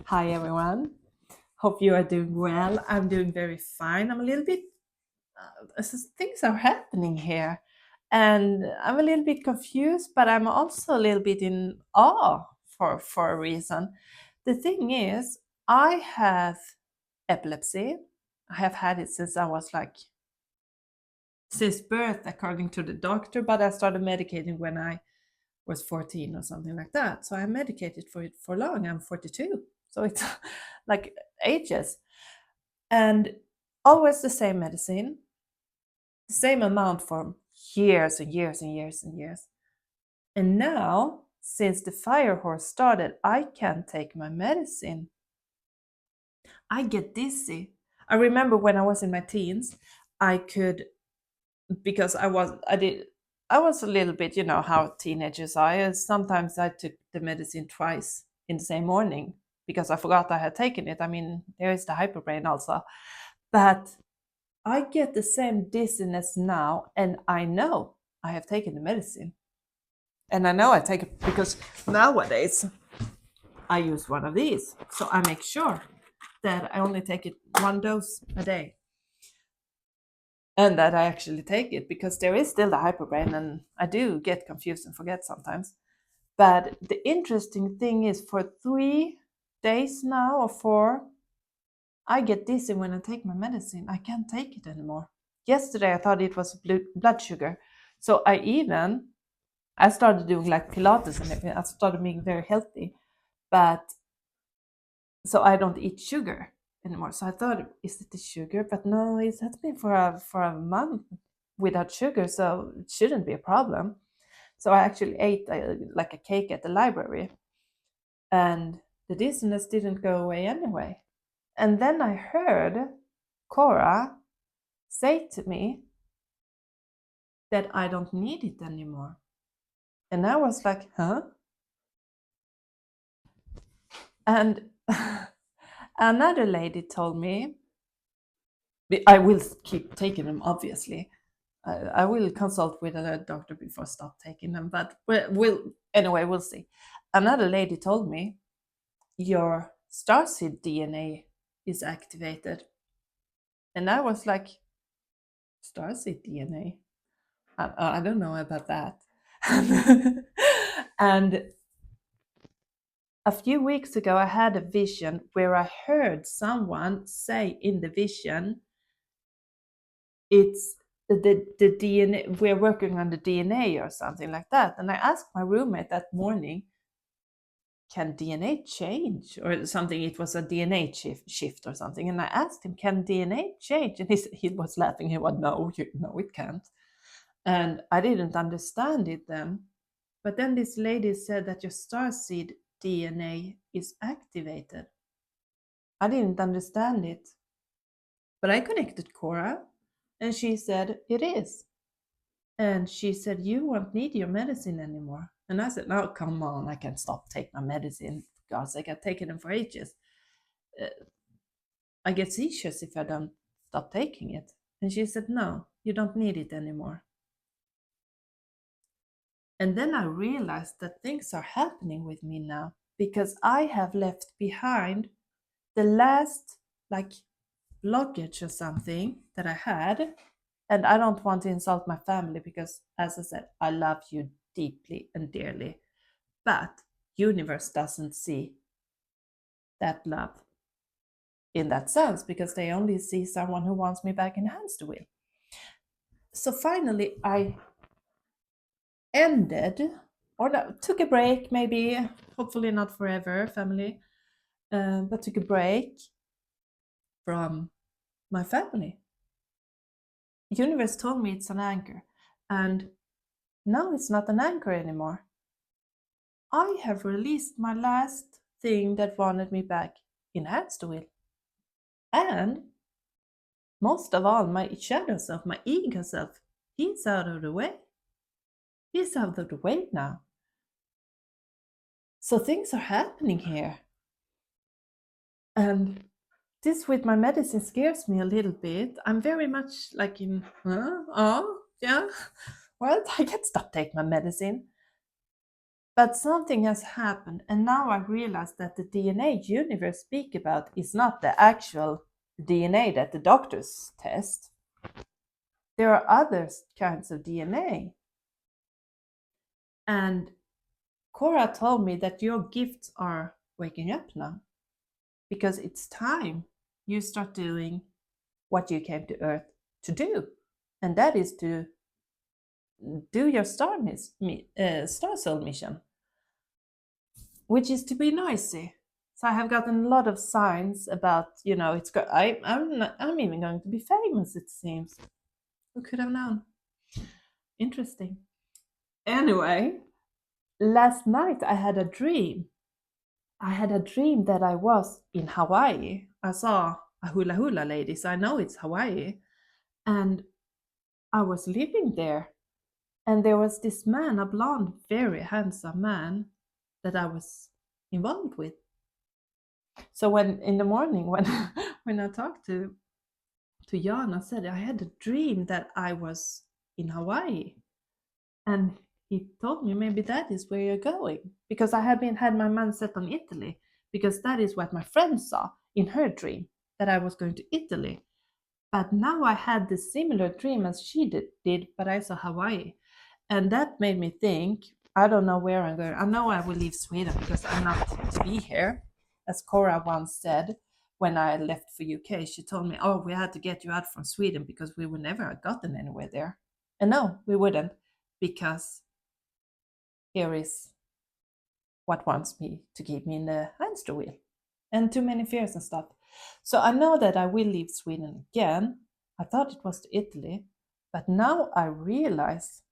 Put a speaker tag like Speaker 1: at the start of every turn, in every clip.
Speaker 1: Hi everyone. Hope you are doing well. I'm doing very fine. I'm a little bit things are happening here, and I'm a little bit confused, but I'm also a little bit in awe for a reason. The thing is, I have epilepsy. I have had it since I was like since birth, according to the doctor, but I started medicating when I was 14 or something like that. So I medicated for it for long. I'm 42. So it's like ages. And always the same medicine, the same amount for years and years and years and years. And now, since the fire horse started, I can't take my medicine. I get dizzy. I remember when I was in my teens, I could because I was a little bit, you know how teenagers are. Sometimes I took the medicine twice in the same morning because I forgot I had taken it. I mean, there is the hyperbrain also. But I get the same dizziness now, and I know I have taken the medicine. And I know I take it because nowadays I use one of these. So I make sure that I only take it one dose a day and that I actually take it because there is still the hyperbrain and I do get confused and forget sometimes. But the interesting thing is for 3 days now or four, I get dizzy when I take my medicine. I can't take it anymore. Yesterday I thought it was blood sugar. So I started doing like Pilates and everything. I started being very healthy. But so I don't eat sugar anymore. So I thought, is it the sugar? But no, it has been for a month without sugar, so it shouldn't be a problem. So I actually ate like a cake at the library, and the dizziness didn't go away anyway. And then I heard Cora say to me that I don't need it anymore. And I was like, huh? And another lady told me, I will keep taking them, obviously. I will consult with a doctor before stop taking them, but anyway, we'll see. Another lady told me your starseed DNA is activated, and I was like, starseed DNA? I don't know about that. And a few weeks ago, I had a vision where I heard someone say in the vision, it's the DNA, we're working on the DNA or something like that. And I asked my roommate that morning, can DNA change or something? It was a DNA shift or something. And I asked him, can DNA change? And he was laughing. He went, no, no, it can't. And I didn't understand it then. But then this lady said that your starseed DNA is activated. I didn't understand it. But I connected Cora and she said, it is. And she said, you won't need your medicine anymore. And I said, no, come on, I can't stop taking my medicine. For God's sake, I've taken them for ages. Uh, I get seizures if I don't stop taking it. And she said, no, you don't need it anymore. And then I realized that things are happening with me now because I have left behind the last like blockage or something that I had. And I don't want to insult my family because, as I said, I love you deeply and dearly. But universe doesn't see that love in that sense because they only see someone who wants me back in hands to wheel. So finally, I ended or no, took a break, maybe, hopefully not forever, family, but took a break from my family. Universe told me it's an anchor, and now it's not an anchor anymore. I have released my last thing that wanted me back in hands to wheel. And most of all, my shadow self, my ego self, he's out of the way. He's out of the way now. So things are happening here. And this with my medicine scares me a little bit. I'm very much like in, huh? Oh, yeah. Well, I can stop taking my medicine. But something has happened, and now I realize that the DNA universe speak about is not the actual DNA that the doctors test. There are other kinds of DNA. And Cora told me that your gifts are waking up now because it's time you start doing what you came to Earth to do, and that is to do your star soul mission, which is to be noisy. So I have gotten a lot of signs about, I'm even going to be famous. It seems. Who could have known? Interesting. Anyway, last night I had a dream. I had a dream that I was in Hawaii. I saw a hula hula lady, so I know it's Hawaii. And I was living there. And there was this man, a blonde, very handsome man, that I was involved with. So when in the morning, when when I talked to Jan, I said I had a dream that I was in Hawaii, and he told me maybe that is where you're going, because I had my mind set on Italy, because that is what my friend saw in her dream, that I was going to Italy. But now I had the similar dream as she did, but I saw Hawaii. And that made me think, I don't know where I'm going. I know I will leave Sweden because I'm not to be here. As Cora once said when I left for UK, she told me, oh, we had to get you out from Sweden because we would never have gotten anywhere there. And no, we wouldn't, because here is what wants me to keep me in the hamster wheel and too many fears and stuff. So I know that I will leave Sweden again. I thought it was to Italy, but now I realize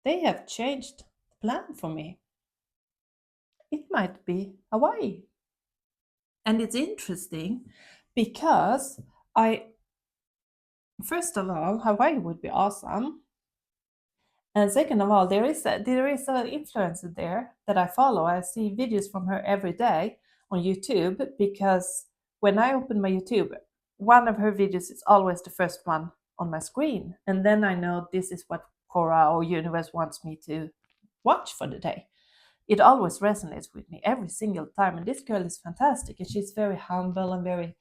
Speaker 1: they have changed the plan for me. It might be Hawaii. And it's interesting because first of all, Hawaii would be awesome. And second of all, there is an influencer there that I follow. I see videos from her every day on YouTube, because when I open my YouTube, one of her videos is always the first one on my screen. And then I know this is what Cora or Universe wants me to watch for the day. It always resonates with me every single time. And this girl is fantastic, and she's very humble and very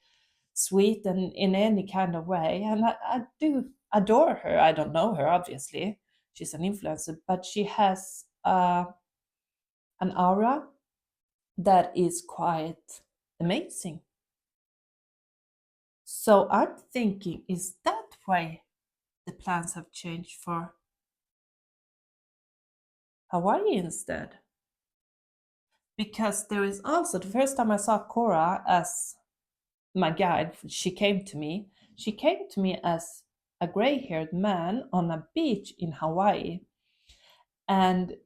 Speaker 1: sweet, and in any kind of way. And I do adore her. I don't know her, obviously. She's an influencer, but she has an aura that is quite amazing. So I'm thinking, is that why the plans have changed for Hawaii instead? Because there is also, the first time I saw Cora as my guide, she came to me. She came to me as a gray haired man on a beach in Hawaii. And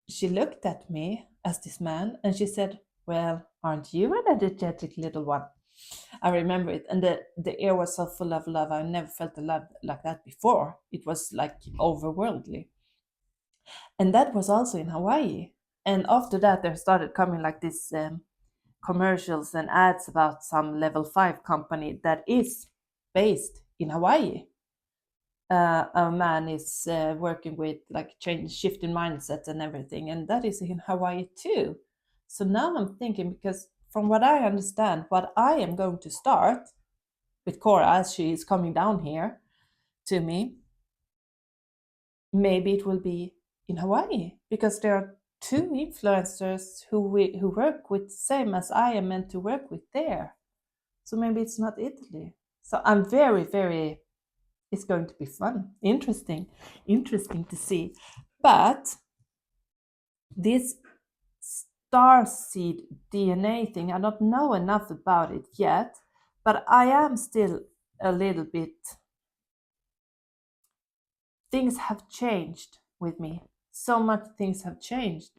Speaker 1: she looked at me as this man and she said, well, aren't you an energetic little one? I remember it. And the air was so full of love. I never felt a love like that before. It was like overworldly. And that was also in Hawaii. And after that, there started coming like this commercials and ads about some level 5 company that is based in Hawaii. A man is working with like shifting mindsets and everything, and that is in Hawaii too. So now I'm thinking, because from what I understand, what I am going to start with Cora as she is coming down here to me, maybe it will be in Hawaii, because there are two influencers who work with the same as I am meant to work with there. So maybe it's not Italy. So I'm very, very, it's going to be fun, interesting to see. But this starseed DNA thing, I don't know enough about it yet, but I am still a little bit, things have changed with me. So much things have changed.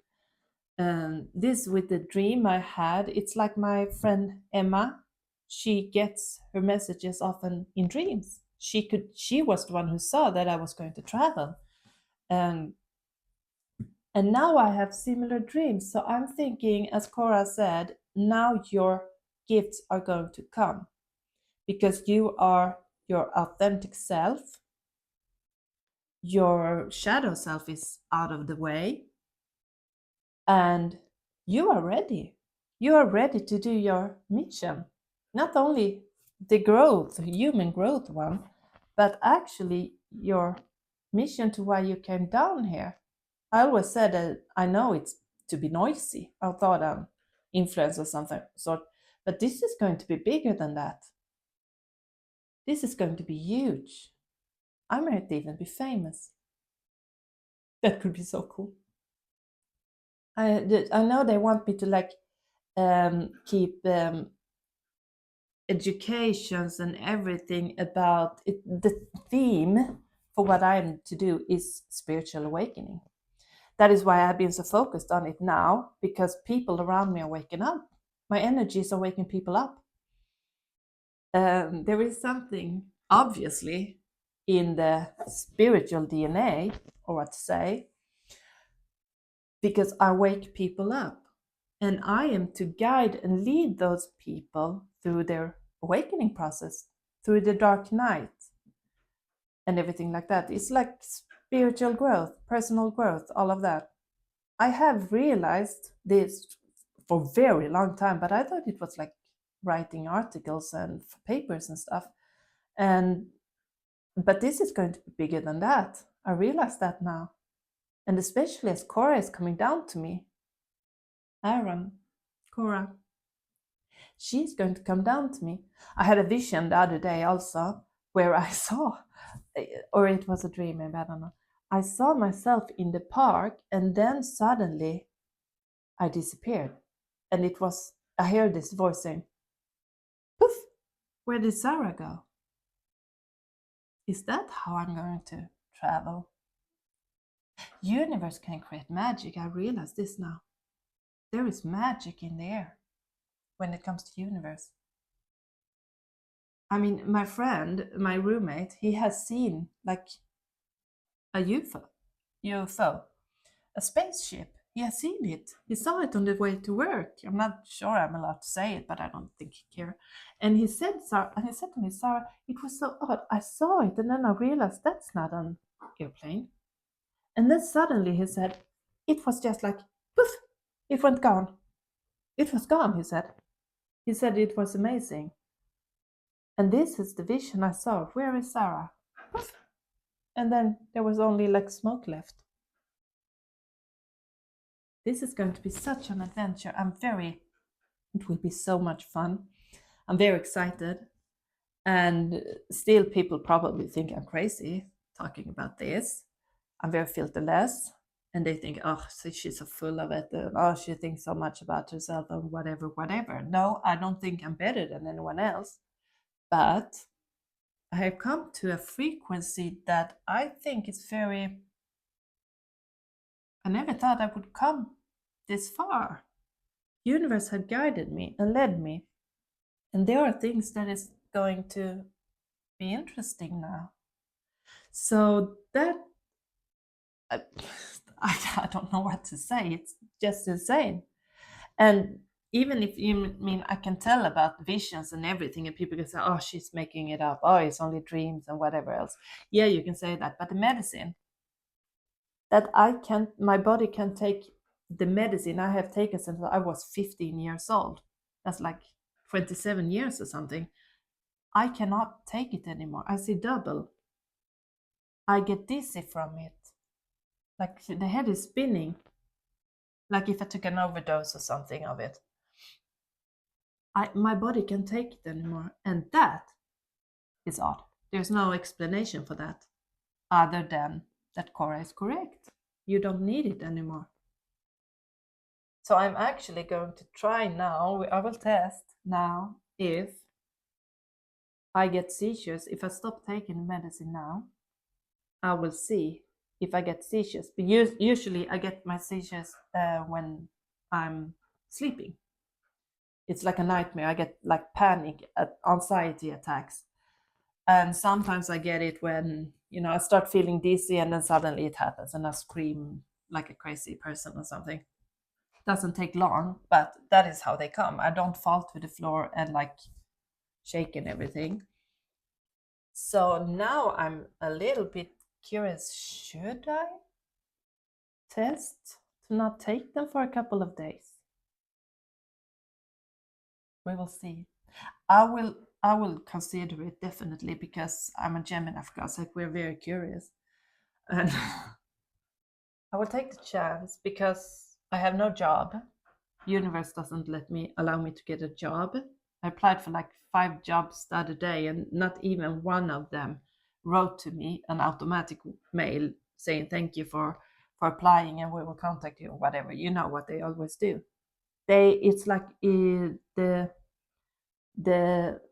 Speaker 1: This with the dream I had, it's like my friend Emma. She gets her messages often in dreams. She was the one who saw that I was going to travel. And now I have similar dreams. So I'm thinking, as Cora said, now your gifts are going to come because you are your authentic self. Your shadow self is out of the way. And you are ready. You are ready to do your mission. Not only the growth, human growth one, but actually your mission to why you came down here. I always said that I know it's to be noisy. I thought influence or something sort, but this is going to be bigger than that. This is going to be huge. I might even be famous. That could be so cool. I know they want me to like keep educations and everything about it. The theme for what I'm to do is spiritual awakening. That is why I've been so focused on it now, because people around me are waking up. My energies are waking people up. There is something obviously in the spiritual DNA, or what to say, because I wake people up. And I am to guide and lead those people through their awakening process, through the dark night and everything like that. It's like spiritual growth, personal growth, all of that. I have realized this for a very long time, but I thought it was like writing articles and papers and stuff. And but this is going to be bigger than that. I realize that now. And especially as Cora is coming down to me. Aaron, Cora, she's going to come down to me. I had a vision the other day also where I saw, or it was a dream, maybe, I don't know. I saw myself in the park and then suddenly I disappeared. And it was, I heard this voice saying, poof, where did Sarah go? Is that how I'm going to travel? Universe can create magic. I realize this now. There is magic in the air when it comes to universe. I mean, my friend, my roommate, he has seen like a UFO, a spaceship. He has seen it. He saw it on the way to work. I'm not sure I'm allowed to say it, but I don't think he cares. And he said, Sarah, and he said to me, Sarah, it was so odd. I saw it, and then I realized that's not an airplane. And then suddenly he said, it was just like poof, it went gone. It was gone, he said. He said it was amazing. And this is the vision I saw. Where is Sarah? Poof. And then there was only like smoke left. This is going to be such an adventure. It will be so much fun. I'm very excited. And still, people probably think I'm crazy talking about this. I'm very filterless. And they think, oh, she's so full of it. Oh, she thinks so much about herself and whatever, whatever. No, I don't think I'm better than anyone else. But I have come to a frequency that I think is very. I never thought I would come this far. Universe had guided me and led me. And there are things that is going to be interesting now. So that I, I don't know what to say. It's just insane. And even if you mean I can tell about visions and everything, and people can say, "Oh, she's making it up. Oh, it's only dreams and whatever else." Yeah, you can say that. But the medicine that my body can take the medicine I have taken since I was 15 years old. That's like 27 years or something. I cannot take it anymore. I see double. I get dizzy from it. Like the head is spinning. Like if I took an overdose or something of it. My body can't take it anymore. And that is odd. There's no explanation for that other than that Cora is correct. You don't need it anymore. So I'm actually going to try now. I will test now if I get seizures. If I stop taking medicine now, I will see if I get seizures. But usually I get my seizures when I'm sleeping. It's like a nightmare. I get like panic, anxiety attacks. And sometimes I get it when, I start feeling dizzy and then suddenly it happens and I scream like a crazy person or something. Doesn't take long, but that is how they come. I don't fall to the floor and like shake and everything. So now I'm a little bit curious. Should I test to not take them for a couple of days. We will see. I will consider it definitely because I'm a Gemini, of course. Like we're very curious, and I will take the chance because I have no job. Universe doesn't allow me to get a job. I applied for like 5 jobs the other day, and not even one of them wrote to me an automatic mail saying thank you for applying, and we will contact you or whatever. You know what they always do. It's like the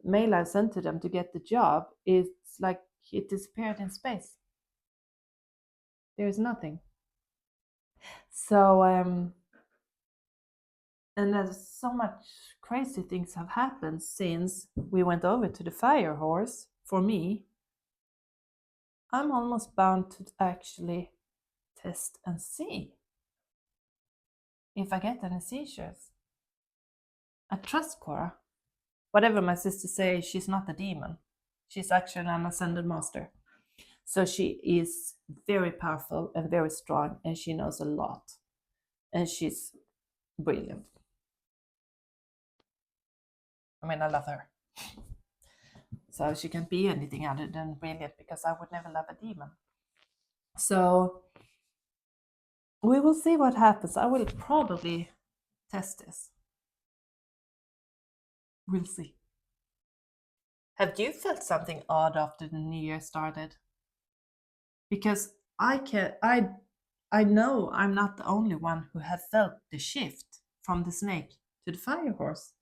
Speaker 1: mail I sent to them to get the job, it's like it disappeared in space. There is nothing. So and there's so much crazy things have happened since we went over to the fire horse. For me, I'm almost bound to actually test and see if I get any seizures. I trust Cora. Whatever my sister says, she's not a demon. She's actually an ascended master. So she is very powerful and very strong, and she knows a lot. And she's brilliant. I mean, I love her. So she can't be anything other than brilliant because I would never love a demon. So we will see what happens. I will probably test this. We'll see. Have you felt something odd after the new year started? Because I know I'm not the only one who have felt the shift from the snake to the fire horse.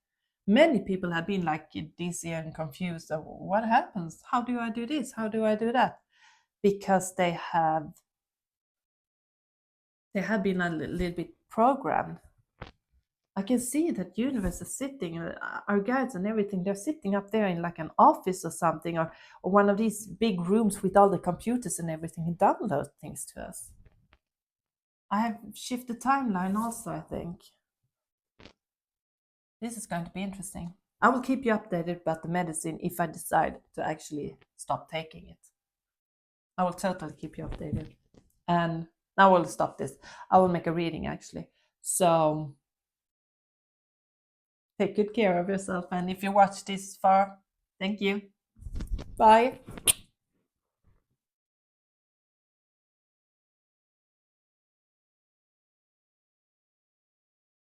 Speaker 1: Many people have been like dizzy and confused of what happens? How do I do this? How do I do that? Because they have been a little bit programmed. I can see that universe is sitting, our guides and everything, they're sitting up there in like an office or something, or one of these big rooms with all the computers and everything, and download things to us. I have shifted timeline also, I think. This is going to be interesting. I will keep you updated about the medicine if I decide to actually stop taking it. I will totally keep you updated. And I will stop this. I will make a reading actually. So take good care of yourself. And if you watch this far, thank you. Bye.